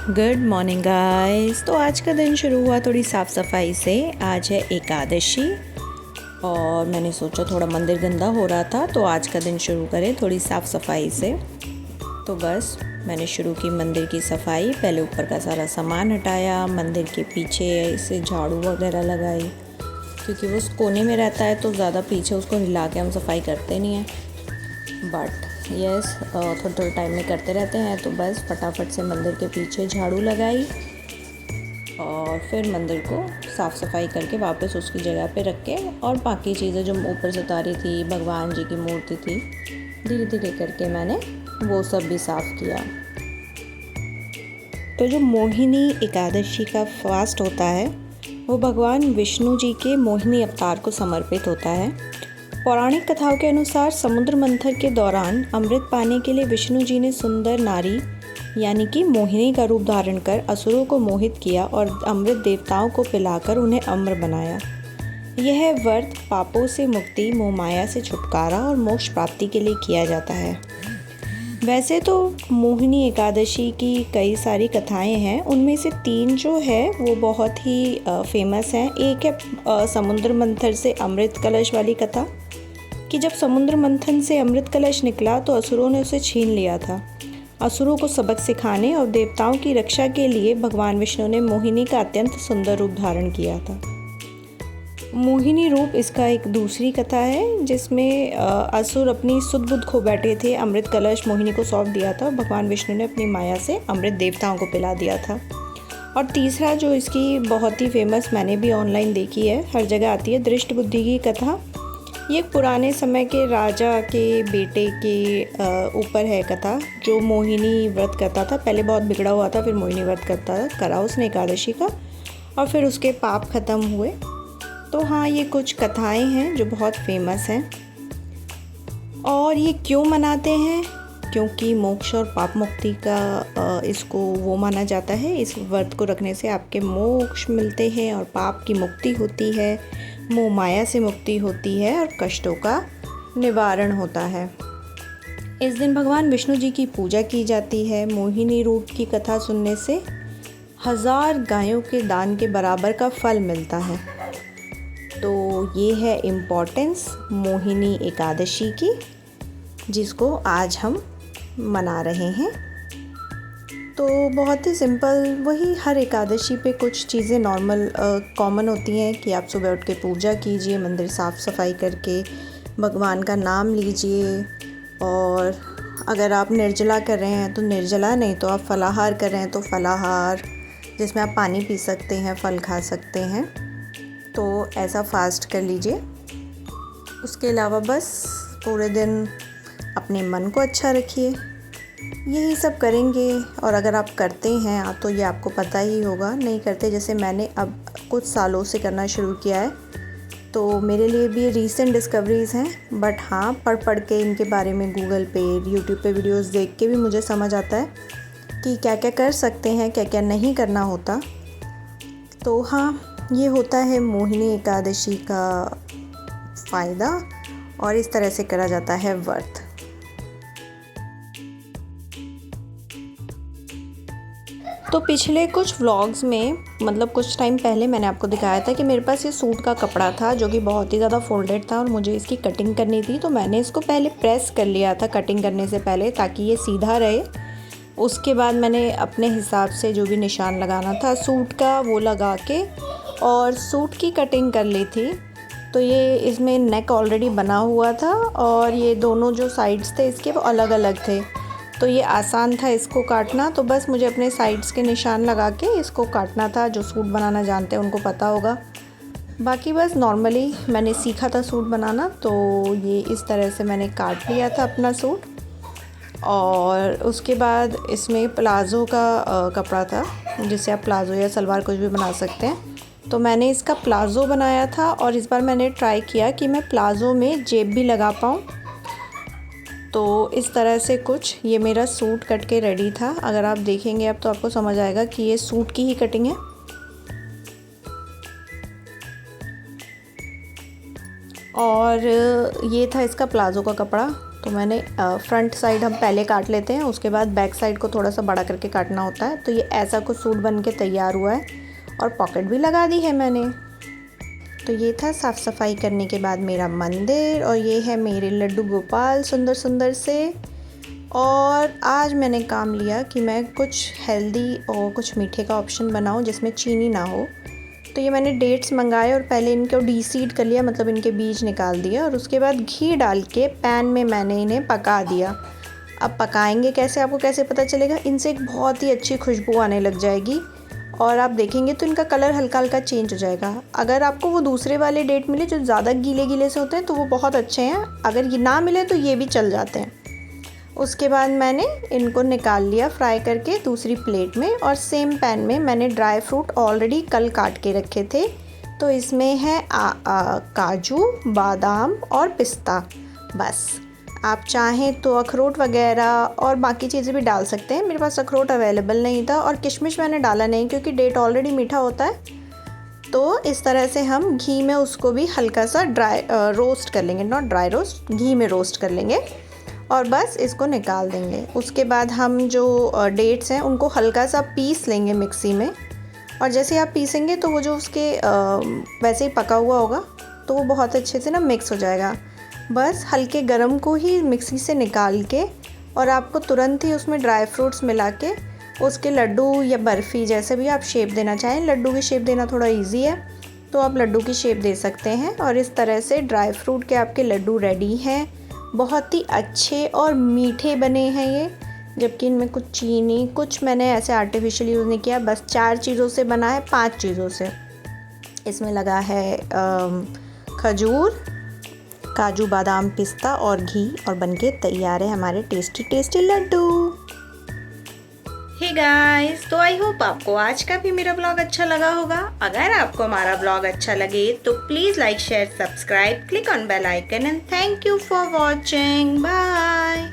Good morning guys. तो आज का दिन शुरू हुआ थोड़ी साफ़ सफाई से। आज है एकादशी और मैंने सोचा थोड़ा मंदिर गंदा हो रहा था तो आज का दिन शुरू करें थोड़ी साफ़ सफाई से। तो बस मैंने शुरू की मंदिर की सफाई। पहले ऊपर का सारा सामान हटाया, मंदिर के पीछे से झाड़ू वगैरह लगाई क्योंकि वो कोने में रहता है तो ज़्यादा पीछे उसको हिला के हम सफाई करते नहीं हैं। बट यस थोड़े थोड़े टाइम में करते रहते हैं। तो बस फटाफट से मंदिर के पीछे झाड़ू लगाई और फिर मंदिर को साफ़ सफाई करके वापस उसकी जगह पे रख के और बाकी चीज़ें जो ऊपर से उतारी थी, भगवान जी की मूर्ति थी, धीरे धीरे करके मैंने वो सब भी साफ़ किया। तो जो मोहिनी एकादशी का फास्ट होता है वो भगवान विष्णु जी के मोहिनी अवतार को समर्पित होता है। पौराणिक कथाओं के अनुसार समुद्र मंथन के दौरान अमृत पाने के लिए विष्णु जी ने सुंदर नारी यानी कि मोहिनी का रूप धारण कर असुरों को मोहित किया और अमृत देवताओं को पिलाकर उन्हें अम्र बनाया। यह व्रत पापों से मुक्ति, मोहमाया से छुटकारा और मोक्ष प्राप्ति के लिए किया जाता है। वैसे तो मोहिनी एकादशी की कई सारी कथाएं हैं, उनमें से 3 जो है वो बहुत ही फेमस हैं। एक है समुद्र मंथन से अमृत कलश वाली कथा कि जब समुद्र मंथन से अमृत कलश निकला तो असुरों ने उसे छीन लिया था। असुरों को सबक सिखाने और देवताओं की रक्षा के लिए भगवान विष्णु ने मोहिनी का अत्यंत सुंदर रूप धारण किया था। मोहिनी रूप इसका एक दूसरी कथा है जिसमें असुर अपनी सुध बुध खो बैठे थे। अमृत कलश मोहिनी को सौंप दिया था और भगवान विष्णु ने अपनी माया से अमृत देवताओं को पिला दिया था। और तीसरा जो इसकी बहुत ही फेमस, मैंने भी ऑनलाइन देखी है, हर जगह आती है, दृष्ट बुद्धि की कथा। ये पुराने समय के राजा के बेटे के ऊपर है कथा, जो मोहिनी व्रत करता था। पहले बहुत बिगड़ा हुआ था, फिर मोहिनी व्रत करा उसने एकादशी का और फिर उसके पाप ख़त्म हुए। तो हाँ, ये कुछ कथाएं हैं जो बहुत फेमस हैं। और ये क्यों मनाते हैं? क्योंकि मोक्ष और पाप मुक्ति का इसको वो माना जाता है। इस व्रत को रखने से आपके मोक्ष मिलते हैं और पाप की मुक्ति होती है, मोह माया से मुक्ति होती है और कष्टों का निवारण होता है। इस दिन भगवान विष्णु जी की पूजा की जाती है। मोहिनी रूप की कथा सुनने से 1000 गायों के दान के बराबर का फल मिलता है। तो ये है इम्पोर्टेंस मोहिनी एकादशी की, जिसको आज हम मना रहे हैं। तो बहुत ही सिंपल, वही हर एकादशी पे कुछ चीज़ें नॉर्मल कॉमन होती हैं कि आप सुबह उठ के पूजा कीजिए, मंदिर साफ़ सफाई करके भगवान का नाम लीजिए। और अगर आप निर्जला कर रहे हैं तो निर्जला, नहीं तो आप फलाहार कर रहे हैं तो फलाहार, जिसमें आप पानी पी सकते हैं, फल खा सकते हैं, तो ऐसा फास्ट कर लीजिए। उसके अलावा बस पूरे दिन अपने मन को अच्छा रखिए, यही सब करेंगे। और अगर आप करते हैं तो ये आपको पता ही होगा, नहीं करते जैसे मैंने अब कुछ सालों से करना शुरू किया है, तो मेरे लिए भी रीसेंट डिस्कवरीज़ हैं। बट हाँ, पढ़ के इनके बारे में गूगल पे, यूट्यूब पे वीडियोस देख के भी मुझे समझ आता है कि क्या क्या कर सकते हैं, क्या क्या नहीं करना होता। तो हाँ, ये होता है मोहिनी एकादशी का फ़ायदा और इस तरह से करा जाता है व्रत। तो पिछले कुछ व्लॉग्स में, मतलब कुछ टाइम पहले, मैंने आपको दिखाया था कि मेरे पास ये सूट का कपड़ा था जो कि बहुत ही ज़्यादा फोल्डेड था और मुझे इसकी कटिंग करनी थी। तो मैंने इसको पहले प्रेस कर लिया था कटिंग करने से पहले, ताकि ये सीधा रहे। उसके बाद मैंने अपने हिसाब से जो भी निशान लगाना था सूट का वो लगा के और सूट की कटिंग कर ली थी। तो ये इसमें नेक ऑलरेडी बना हुआ था और ये दोनों जो साइड्स थे इसके वो अलग अलग थे, तो ये आसान था इसको काटना। तो बस मुझे अपने साइड्स के निशान लगा के इसको काटना था। जो सूट बनाना जानते हैं उनको पता होगा। बाकी बस नॉर्मली मैंने सीखा था सूट बनाना, तो ये इस तरह से मैंने काट लिया था अपना सूट। और उसके बाद इसमें प्लाज़ो का कपड़ा था, जिससे आप प्लाज़ो या सलवार कुछ भी बना सकते हैं। तो मैंने इसका प्लाज़ो बनाया था और इस बार मैंने ट्राई किया कि मैं प्लाज़ो में जेब भी लगा पाऊँ। तो इस तरह से कुछ ये मेरा सूट कट के रेडी था। अगर आप देखेंगे अब तो आपको समझ आएगा कि ये सूट की ही कटिंग है। और ये था इसका प्लाज़ो का कपड़ा। तो मैंने फ्रंट साइड हम पहले काट लेते हैं, उसके बाद बैक साइड को थोड़ा सा बड़ा करके काटना होता है। तो ये ऐसा कुछ सूट बन के तैयार हुआ है और पॉकेट भी लगा दी है मैंने। तो ये था साफ़ सफाई करने के बाद मेरा मंदिर, और ये है मेरे लड्डू गोपाल सुंदर सुंदर से। और आज मैंने काम लिया कि मैं कुछ हेल्दी और कुछ मीठे का ऑप्शन बनाऊं जिसमें चीनी ना हो। तो ये मैंने डेट्स मंगाए और पहले इनको डीसीड कर लिया, मतलब इनके बीज निकाल दिए, और उसके बाद घी डाल के पैन में मैंने इन्हें पका दिया। अब पकाएंगे कैसे, आपको कैसे पता चलेगा, इनसे एक बहुत ही अच्छी खुशबू आने लग जाएगी और आप देखेंगे तो इनका कलर हल्का हल्का चेंज हो जाएगा। अगर आपको वो दूसरे वाले डेट मिले जो ज़्यादा गीले गीले से होते हैं तो वो बहुत अच्छे हैं, अगर ये ना मिले तो ये भी चल जाते हैं। उसके बाद मैंने इनको निकाल लिया फ्राई करके दूसरी प्लेट में, और सेम पैन में मैंने ड्राई फ्रूट ऑलरेडी कल काट के रखे थे। तो इसमें है काजू, बादाम और पिस्ता। बस आप चाहें तो अखरोट वगैरह और बाकी चीज़ें भी डाल सकते हैं। मेरे पास अखरोट अवेलेबल नहीं था, और किशमिश मैंने डाला नहीं क्योंकि डेट ऑलरेडी मीठा होता है। तो इस तरह से हम घी में उसको भी हल्का सा रोस्ट कर लेंगे, नॉट ड्राई रोस्ट, घी में रोस्ट कर लेंगे और बस इसको निकाल देंगे। उसके बाद हम जो डेट्स हैं उनको हल्का सा पीस लेंगे मिक्सी में, और जैसे आप पीसेंगे तो वो जो उसके वैसे ही पका हुआ होगा तो वो बहुत अच्छे से ना मिक्स हो जाएगा। बस हल्के गरम को ही मिक्सी से निकाल के, और आपको तुरंत ही उसमें ड्राई फ्रूट्स मिला के उसके लड्डू या बर्फ़ी जैसे भी आप शेप देना चाहें, लड्डू की शेप देना थोड़ा इजी है तो आप लड्डू की शेप दे सकते हैं। और इस तरह से ड्राई फ्रूट के आपके लड्डू रेडी हैं। बहुत ही अच्छे और मीठे बने हैं ये, जबकि इनमें कुछ चीनी, कुछ मैंने ऐसे आर्टिफिशियल यूज़ नहीं किया, बस 4 चीज़ों से बना है, 5 चीज़ों से। इसमें लगा है खजूर, काजू, बादाम, पिस्ता और घी, और बनके तैयार है हमारे tasty tasty laddu. Hey guys, तो आई होप आपको आज का भी मेरा ब्लॉग अच्छा लगा होगा। अगर आपको हमारा ब्लॉग अच्छा लगे तो please like, share, subscribe, click on bell icon, and thank you for watching. Bye.